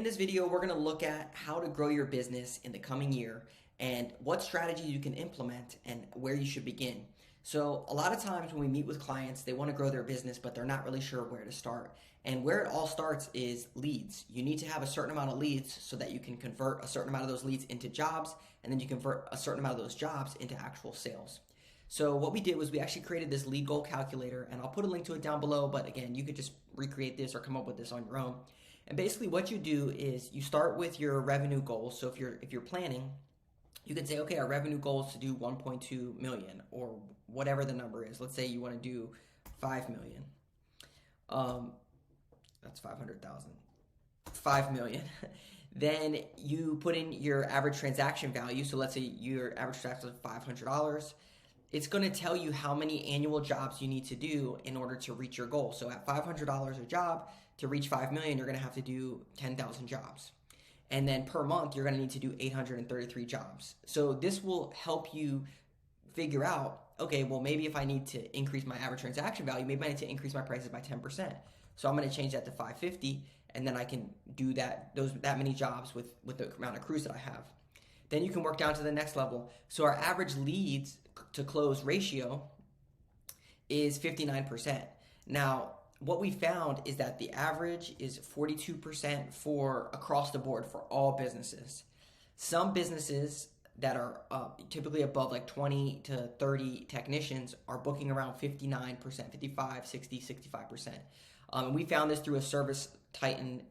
In this video, we're going to look at how to grow your business in the coming year and what strategies you can implement and where you should begin. So a lot of times when we meet with clients, they want to grow their business, but they're not really sure where to start. And where it all starts is leads. You need to have a certain amount of leads so that you can convert a certain amount of those leads into jobs, and then you convert a certain amount of those jobs into actual sales. So what we did was we actually created this lead goal calculator, and I'll put a link to it down below, but again, you could just recreate this or come up with this on your own. And basically what you do is you start with your revenue goals. So if you're planning, you can say, okay, our revenue goal is to do 1.2 million or whatever the number is. Let's say you want to do 5 million. That's 500,000. 5 million. Then you put in your average transaction value. So let's say your average transaction is $500. It's going to tell you how many annual jobs you need to do in order to reach your goal. So at $500 a job, to reach 5 million, you're going to have to do 10,000 jobs. And then per month, you're going to need to do 833 jobs. So this will help you figure out, okay, well, maybe if I need to increase my average transaction value, maybe I need to increase my prices by 10%. So I'm going to change that to 550, and then I can do that many jobs with the amount of crews that I have. Then you can work down to the next level. So our average leads to close ratio is 59%. Now, what we found is that the average is 42% for across the board for all businesses. Some businesses that are typically above like 20 to 30 technicians are booking around 59%, 55, 60, 65%. And we found this through a Service Titan.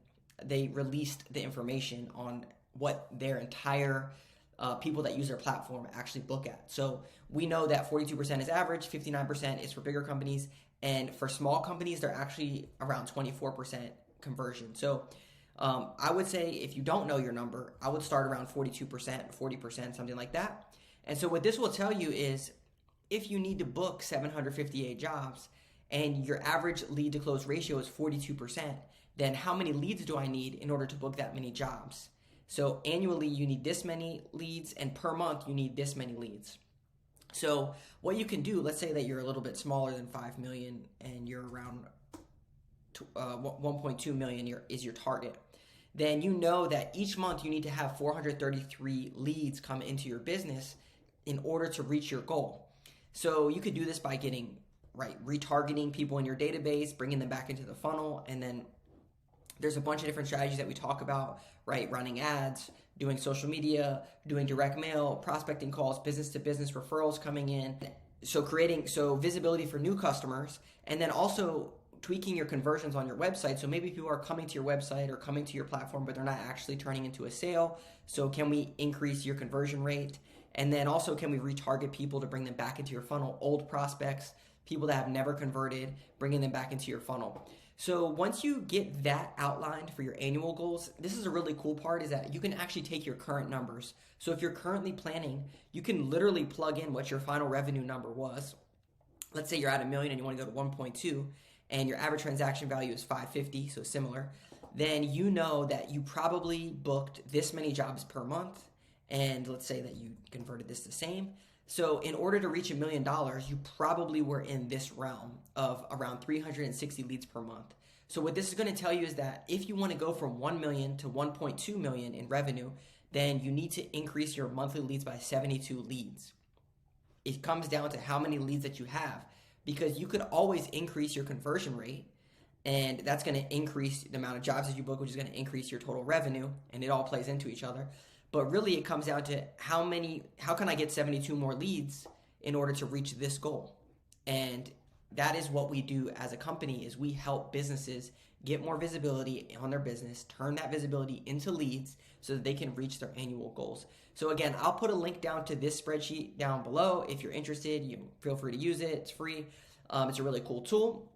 They released the information on what their entire people that use their platform actually book at. So we know that 42% is average, 59% is for bigger companies, and for small companies, they're actually around 24% conversion. So I would say if you don't know your number, I would start around 42%, 40%, something like that. And so what this will tell you is if you need to book 758 jobs and your average lead to close ratio is 42%, then how many leads do I need in order to book that many jobs? So annually, you need this many leads, and per month, you need this many leads. So what you can do, let's say that you're a little bit smaller than 5 million and you're around 1.2 million is your target. Then you know that each month you need to have 433 leads come into your business in order to reach your goal. So you could do this by retargeting people in your database, bringing them back into the funnel, and then there's a bunch of different strategies that we talk about, right? Running ads, doing social media, doing direct mail, prospecting calls, business-to-business referrals coming in. So visibility for new customers, and then also tweaking your conversions on your website. So maybe people are coming to your website or coming to your platform, but they're not actually turning into a sale. So can we increase your conversion rate? And then also, can we retarget people to bring them back into your funnel? Old prospects, people that have never converted, bringing them back into your funnel. So once you get that outlined for your annual goals, this is a really cool part, is that you can actually take your current numbers. So if you're currently planning, you can literally plug in what your final revenue number was. Let's say you're at $1 million and you want to go to 1.2 and your average transaction value is 550, so similar. Then you know that you probably booked this many jobs per month, and let's say that you converted this the same. So in order to reach $1 million, you probably were in this realm of around 360 leads per month. So what this is going to tell you is that if you want to go from 1 million to 1.2 million in revenue, then you need to increase your monthly leads by 72 leads. It comes down to how many leads that you have, because you could always increase your conversion rate, and that's going to increase the amount of jobs that you book, which is going to increase your total revenue, and it all plays into each other. But really, it comes down to how can I get 72 more leads in order to reach this goal? And that is what we do as a company, is we help businesses get more visibility on their business, turn that visibility into leads so that they can reach their annual goals. So again, I'll put a link down to this spreadsheet down below. If you're interested, you feel free to use it. It's free. It's a really cool tool.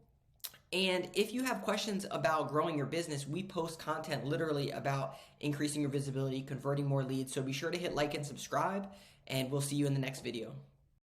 And if you have questions about growing your business, we post content literally about increasing your visibility, converting more leads. So be sure to hit like and subscribe, and we'll see you in the next video.